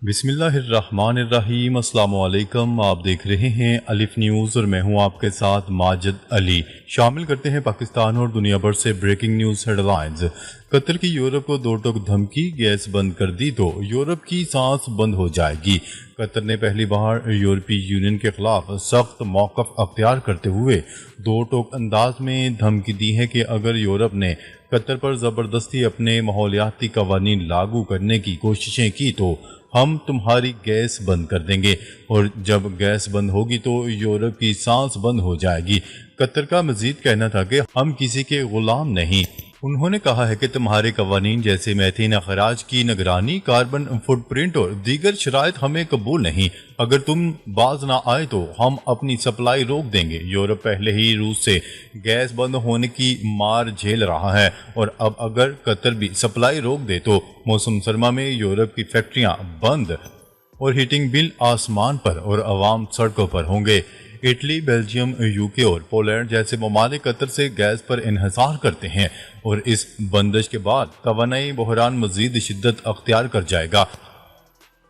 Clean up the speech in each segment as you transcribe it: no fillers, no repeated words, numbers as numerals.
بسم اللہ الرحمن الرحیم۔ السلام علیکم، آپ دیکھ رہے ہیں الف نیوز اور میں ہوں آپ کے ساتھ ماجد علی۔ شامل کرتے ہیں پاکستان اور دنیا بھر سے بریکنگ نیوز ہیڈ لائنز۔ قطر کی یورپ کو دو ٹوک دھمکی، گیس بند کر دی تو یورپ کی سانس بند ہو جائے گی۔ قطر نے پہلی بار یورپی یونین کے خلاف سخت موقف اختیار کرتے ہوئے دو ٹوک انداز میں دھمکی دی ہے کہ اگر یورپ نے قطر پر زبردستی اپنے ماحولیاتی قوانین لاگو کرنے کی کوششیں کی تو ہم تمہاری گیس بند کر دیں گے، اور جب گیس بند ہوگی تو یورپ کی سانس بند ہو جائے گی۔ قطر کا مزید کہنا تھا کہ ہم کسی کے غلام نہیں۔ انہوں نے کہا ہے کہ تمہارے قوانین جیسے میتھین اخراج کی نگرانی، کاربن فٹ پرنٹ اور دیگر شرائط ہمیں قبول نہیں۔ اگر تم باز نہ آئے تو ہم اپنی سپلائی روک دیں گے۔ یورپ پہلے ہی روس سے گیس بند ہونے کی مار جھیل رہا ہے، اور اب اگر قطر بھی سپلائی روک دے تو موسم سرما میں یورپ کی فیکٹریاں بند اور ہیٹنگ بل آسمان پر اور عوام سڑکوں پر ہوں گے۔ اٹلی، بیلجیم، یوکے اور پولینڈ جیسے ممالک قطر سے گیس پر انحصار کرتے ہیں، اور اس بندش کے بعد توانائی بحران مزید شدت اختیار کر جائے گا۔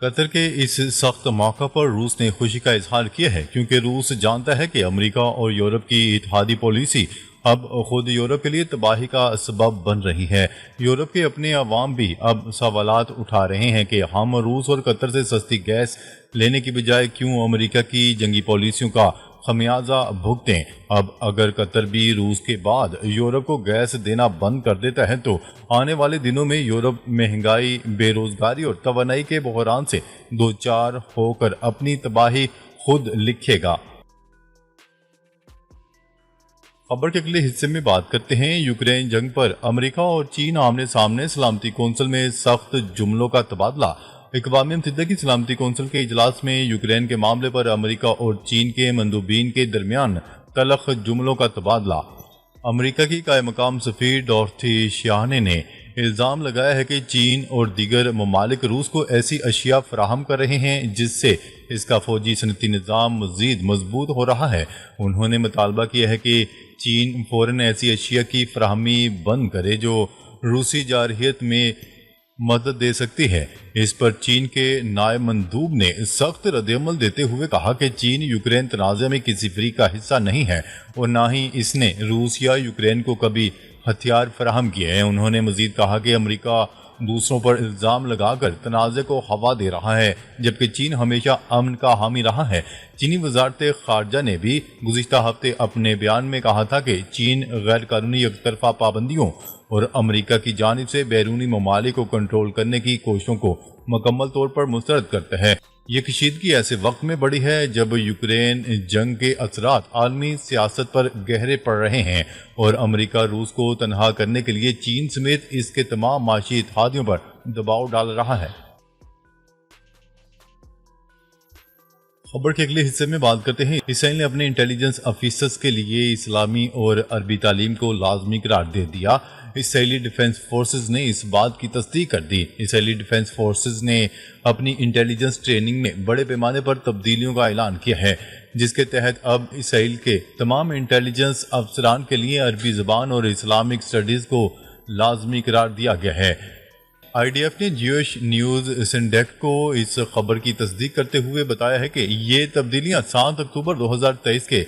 قطر کے اس سخت موقع پر روس نے خوشی کا اظہار کیا ہے، کیونکہ روس جانتا ہے کہ امریکہ اور یورپ کی اتحادی پالیسی اب خود یورپ کے لیے تباہی کا سبب بن رہی ہے۔ یورپ کے اپنے عوام بھی اب سوالات اٹھا رہے ہیں کہ ہم روس اور قطر سے سستی گیس لینے کی بجائے کیوں امریکہ کی جنگی پالیسیوں کا خمیازہ بھگتیں۔ اب اگر قطر بھی روس کے بعد یورپ کو گیس دینا بند کر دیتا ہے تو آنے والے دنوں میں یورپ مہنگائی، بے روزگاری اور توانائی کے بحران سے دوچار ہو کر اپنی تباہی خود لکھے گا۔ خبر کے اگلے حصے میں بات کرتے ہیں یوکرین جنگ پر امریکہ اور چین آمنے سامنے، سلامتی کونسل میں سخت جملوں کا تبادلہ۔ اقوام متحدہ کی سلامتی کونسل کے اجلاس میں یوکرین کے معاملے پر امریکہ اور چین کے مندوبین کے درمیان تلخ جملوں کا تبادلہ۔ امریکہ کی قائم مقام سفیر ڈورتھی شیانے نے الزام لگایا ہے کہ چین اور دیگر ممالک روس کو ایسی اشیاء فراہم کر رہے ہیں جس سے اس کا فوجی صنعتی نظام مزید مضبوط ہو رہا ہے۔ انہوں نے مطالبہ کیا ہے کہ چین فوراً ایسی اشیاء کی فراہمی بند کرے جو روسی جارحیت میں مدد دے سکتی ہے۔ اس پر چین کے نائب مندوب نے سخت رد عمل دیتے ہوئے کہا کہ چین یوکرین تنازع میں کسی فریق کا حصہ نہیں ہے، اور نہ ہی اس نے روس یا یوکرین کو کبھی ہتھیار فراہم کیے ہیں۔ انہوں نے مزید کہا کہ امریکہ دوسروں پر الزام لگا کر تنازع کو ہوا دے رہا ہے، جبکہ چین ہمیشہ امن کا حامی رہا ہے۔ چینی وزارت خارجہ نے بھی گزشتہ ہفتے اپنے بیان میں کہا تھا کہ چین غیر قانونی یک طرفہ پابندیوں اور امریکہ کی جانب سے بیرونی ممالک کو کنٹرول کرنے کی کوششوں کو مکمل طور پر مسترد کرتا ہے۔ یہ کشیدگی ایسے وقت میں بڑھی ہے جب یوکرین جنگ کے اثرات عالمی سیاست پر گہرے پڑ رہے ہیں، اور امریکہ روس کو تنہا کرنے کے لیے چین سمیت اس کے تمام معاشی اتحادیوں پر دباؤ ڈال رہا ہے۔ خبر کے اگلے حصے میں بات کرتے ہیں اسرائیل نے اپنے انٹیلیجنس آفیسرز کے لیے اسلامی اور عربی تعلیم کو لازمی قرار دے دیا۔ اسرائیلی ڈیفنس فورسز نے اس بات کی تصدیق کر دی۔ اسرائیلی ڈیفنس فورسز نے اپنی انٹیلیجنس ٹریننگ میں بڑے پیمانے پر تبدیلیوں کا اعلان کیا ہے، جس کے تحت اب اسرائیل کے تمام انٹیلیجنس افسران کے لیے عربی زبان اور اسلامک سٹڈیز کو لازمی قرار دیا گیا ہے۔ آئی ڈی ایف نے جیوش نیوز سنڈیکٹ کو اس خبر کی تصدیق کرتے ہوئے بتایا ہے کہ یہ تبدیلیاں 7 اکتوبر 2023 کے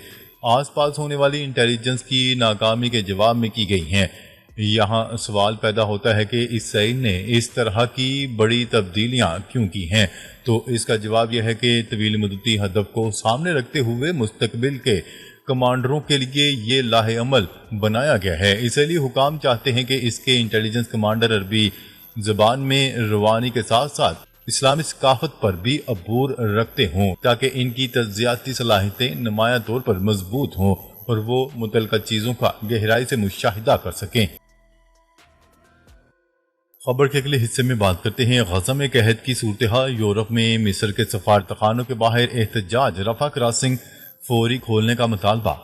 آس پاس ہونے والی انٹیلیجنس کی ناکامی کے جواب میں کی گئی ہیں۔ یہاں سوال پیدا ہوتا ہے کہ اسرائیل نے اس طرح کی بڑی تبدیلیاں کیوں کی ہیں، تو اس کا جواب یہ ہے کہ طویل مدتی ہدف کو سامنے رکھتے ہوئے مستقبل کے کمانڈروں کے لیے یہ لاہ عمل بنایا گیا ہے۔ اسرائیلی حکام چاہتے ہیں کہ اس کے انٹیلیجنس کمانڈر عربی زبان میں روانی کے ساتھ ساتھ اسلامی ثقافت پر بھی عبور رکھتے ہوں، تاکہ ان کی تجزیاتی صلاحیتیں نمایاں طور پر مضبوط ہوں اور وہ متعلقہ چیزوں کا گہرائی سے مشاہدہ کر سکیں۔ خبر کے اگلے حصے میں بات کرتے ہیں غزہ میں قحط کی صورتحال۔ یورپ میں مصر کے سفارتخانوں کے باہر احتجاج، رفح کراسنگ فوری کھولنے کا مطالبہ۔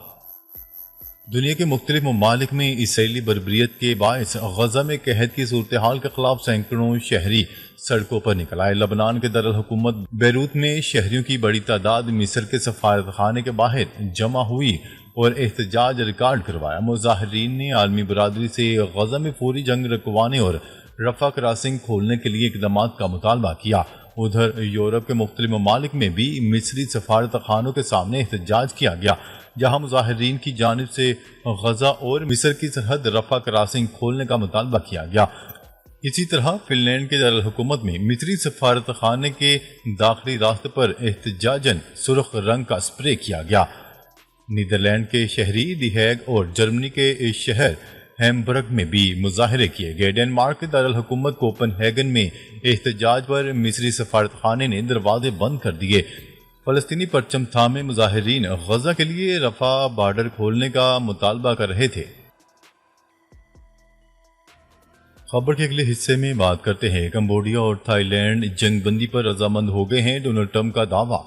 دنیا کے مختلف ممالک میں اسرائیلی بربریت کے باعث غزہ میں قحط کی صورتحال کے خلاف سینکڑوں شہری سڑکوں پر نکل آئے۔ لبنان کے دارالحکومت بیروت میں شہریوں کی بڑی تعداد مصر کے سفارتخانے کے باہر جمع ہوئی اور احتجاج ریکارڈ کروایا۔ مظاہرین نے عالمی برادری سے غزہ میں فوری جنگ رکوانے اور رفح کراسنگ کھولنے کے لیے اقدامات کا مطالبہ کیا۔ ادھر یورپ کے مختلف ممالک میں بھی مصری سفارت خانوں کے سامنے احتجاج کیا گیا، جہاں مظاہرین کی جانب سے غزہ اور مصر کی سرحد رفح کراسنگ کھولنے کا مطالبہ کیا گیا۔ اسی طرح فن لینڈ کے دارالحکومت میں مصری سفارت خانے کے داخلی راستے پر احتجاجاً سرخ رنگ کا سپرے کیا گیا۔ نیدرلینڈ کے شہری دی ہیگ اور جرمنی کے شہر ہیمبرگ میں بھی مظاہرے کیے گئے۔ ڈنمارک کے دارالحکومت کوپن ہیگن میں احتجاج پر مصری سفارت خانے نے دروازے بند کر دیے۔ فلسطینی پرچم تھامے مظاہرین غزہ کے لیے رفح بارڈر کھولنے کا مطالبہ کر رہے تھے۔ خبر کے اگلے حصے میں بات کرتے ہیں کمبوڈیا اور تھائی لینڈ جنگ بندی پر رضامند ہو گئے ہیں، ڈونلڈ ٹرمپ کا دعویٰ۔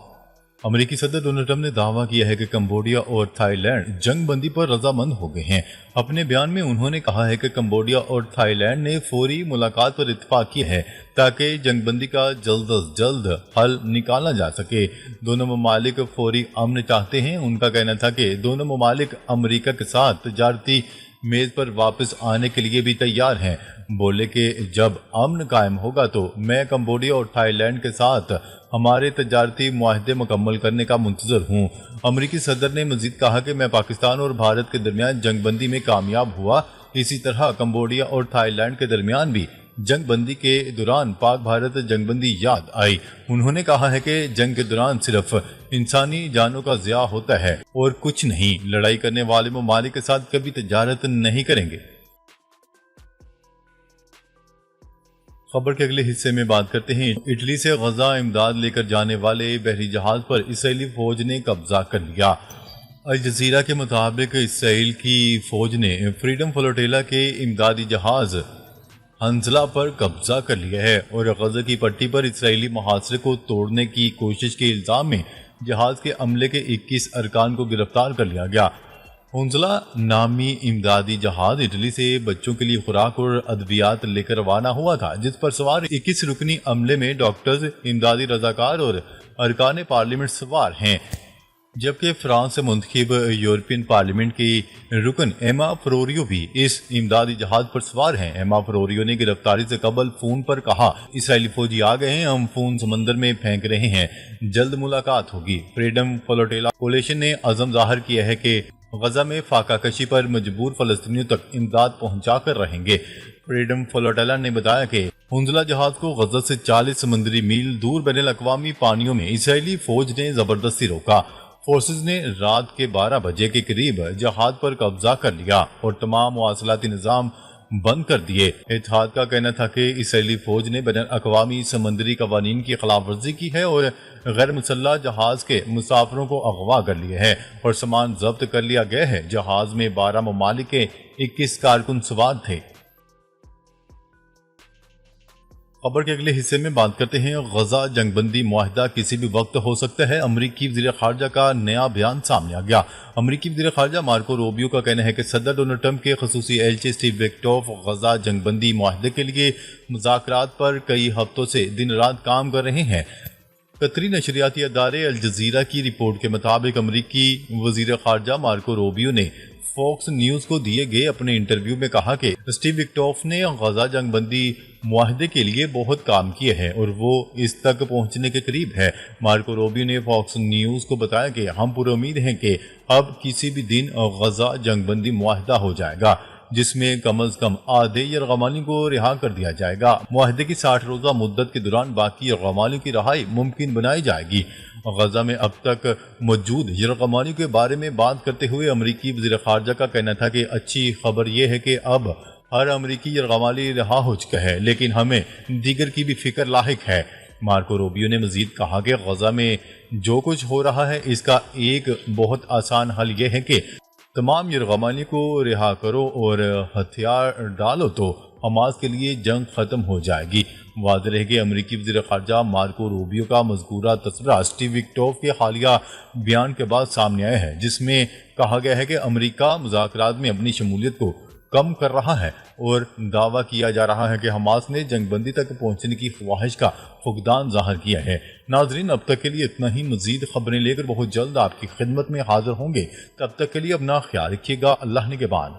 امریکی صدر ڈونلڈ ٹرمپ نے دعویٰ کیا ہے کہ کمبوڈیا اور تھائی لینڈ جنگ بندی پر رضامند ہو گئے ہیں۔ اپنے بیان میں انہوں نے کہا ہے کہ کمبوڈیا اور تھائی لینڈ نے فوری ملاقات پر اتفاق کیا ہے تاکہ جنگ بندی کا جلد از جلد حل نکالا جا سکے۔ دونوں ممالک فوری امن چاہتے ہیں۔ ان کا کہنا تھا کہ دونوں ممالک امریکہ کے ساتھ تجارتی میز پر واپس آنے کے لیے بھی تیار ہیں۔ بولے کہ جب امن قائم ہوگا تو میں کمبوڈیا اور تھائی لینڈ کے ساتھ ہمارے تجارتی معاہدے مکمل کرنے کا منتظر ہوں۔ امریکی صدر نے مزید کہا کہ میں پاکستان اور بھارت کے درمیان جنگ بندی میں کامیاب ہوا، اسی طرح کمبوڈیا اور تھائی لینڈ کے درمیان بھی جنگ بندی کے دوران پاک بھارت جنگ بندی یاد آئی۔ انہوں نے کہا ہے کہ جنگ کے دوران صرف انسانی جانوں کا ضیاع ہوتا ہے اور کچھ نہیں۔ لڑائی کرنے والے ممالک کے ساتھ کبھی تجارت نہیں کریں گے۔ خبر کے اگلے حصے میں بات کرتے ہیں اٹلی سے غزہ امداد لے کر جانے والے بحری جہاز پر اسرائیلی فوج نے قبضہ کر لیا۔ الجزیرہ کے مطابق اسرائیل کی فوج نے فریڈم فلوٹیلا کے امدادی جہاز ہنزلہ پر قبضہ کر لیا ہے اور غزہ کی پٹی پر اسرائیلی محاصرے کو توڑنے کی کوشش کے الزام میں جہاز کے عملے کے 21 ارکان کو گرفتار کر لیا گیا۔ ہنزلہ نامی امدادی جہاز اٹلی سے بچوں کے لیے خوراک اور ادویات لے کر روانہ ہوا تھا، جس پر سوار 21 رکنی عملے میں ڈاکٹرز، امدادی رضاکار اور ارکان پارلیمنٹ سوار ہیں، جبکہ فرانس سے منتخب یورپین پارلیمنٹ کی رکن ایما فروریو بھی اس امدادی جہاز پر سوار ہیں۔ ایما فروریو نے گرفتاری سے قبل فون پر کہا، اسرائیلی فوجی آ گئے ہیں، ہم فون سمندر میں پھینک رہے ہیں، جلد ملاقات ہوگی۔ فریڈم فلوٹیلا کولیشن نے عزم ظاہر کیا ہے کہ غزہ میں فاقہ کشی پر مجبور فلسطینیوں تک امداد پہنچا کر رہیں گے۔ فریڈم فلوٹیلا نے بتایا کہ ہنزلہ جہاز کو غزہ سے 40 سمندری میل دور بین الاقوامی پانیوں میں اسرائیلی فوج نے زبردستی روکا۔ فورسز نے رات کے 12 بجے کے قریب جہاز پر قبضہ کر لیا اور تمام مواصلاتی نظام بند کر دیے۔ اتحاد کا کہنا تھا کہ اسرائیلی فوج نے بین الاقوامی سمندری قوانین کی خلاف ورزی کی ہے اور غیر مسلح جہاز کے مسافروں کو اغوا کر لیا ہے اور سامان ضبط کر لیا گیا ہے۔ جہاز میں 12 ممالک کے 21 کارکن سوار تھے۔ خبر کے اگلے حصے میں بات کرتے ہیں غزہ جنگ بندی معاہدہ کسی بھی وقت ہو سکتا ہے، امریکی وزیر خارجہ کا نیا بیان سامنے آ گیا۔ امریکی وزیر خارجہ مارکو روبیو کا کہنا ہے کہ صدر ڈونلڈ ٹرمپ کے خصوصی ایلچی اسٹیو وٹکوف غزہ جنگ بندی معاہدے کے لیے مذاکرات پر کئی ہفتوں سے دن رات کام کر رہے ہیں۔ قطری نشریاتی ادارے الجزیرہ کی رپورٹ کے مطابق امریکی وزیر خارجہ مارکو روبیو نے فاکس نیوز کو دیے گئے اپنے انٹرویو میں کہا کہ اسٹیو وٹکوف نے غزہ جنگ بندی معاہدے کے لیے بہت کام کیے ہیں اور وہ اس تک پہنچنے کے قریب ہے۔ مارکو روبیو نے فاکس نیوز کو بتایا کہ ہم پر امید ہیں کہ اب کسی بھی دن غزہ جنگ بندی معاہدہ ہو جائے گا، جس میں کم از کم آدھے یرغمالیوں کو رہا کر دیا جائے گا۔ معاہدے کی 60 روزہ مدت کے دوران باقی یرغمالیوں کی رہائی ممکن بنائی جائے گی۔ غزہ میں اب تک موجود یرغمالیوں کے بارے میں بات کرتے ہوئے امریکی وزیر خارجہ کا کہنا تھا کہ اچھی خبر یہ ہے کہ اب ہر امریکی یرغمالی رہا ہو چکا ہے، لیکن ہمیں دیگر کی بھی فکر لاحق ہے۔ مارکو روبیو نے مزید کہا کہ غزہ میں جو کچھ ہو رہا ہے اس کا ایک بہت آسان حل یہ ہے کہ تمام یرغمالی کو رہا کرو اور ہتھیار ڈالو تو حماس کے لیے جنگ ختم ہو جائے گی۔ واضح رہے کہ امریکی وزیر خارجہ مارکو روبیو کا مذکورہ تذکرہ اسٹیو وٹکوف کے حالیہ بیان کے بعد سامنے آیا ہے، جس میں کہا گیا ہے کہ امریکہ مذاکرات میں اپنی شمولیت کو کم کر رہا ہے اور دعویٰ کیا جا رہا ہے کہ حماس نے جنگ بندی تک پہنچنے کی خواہش کا فقدان ظاہر کیا ہے۔ ناظرین، اب تک کے لیے اتنا ہی۔ مزید خبریں لے کر بہت جلد آپ کی خدمت میں حاضر ہوں گے۔ تب تک کے لیے اپنا خیال رکھیے گا۔ اللہ نگہبان۔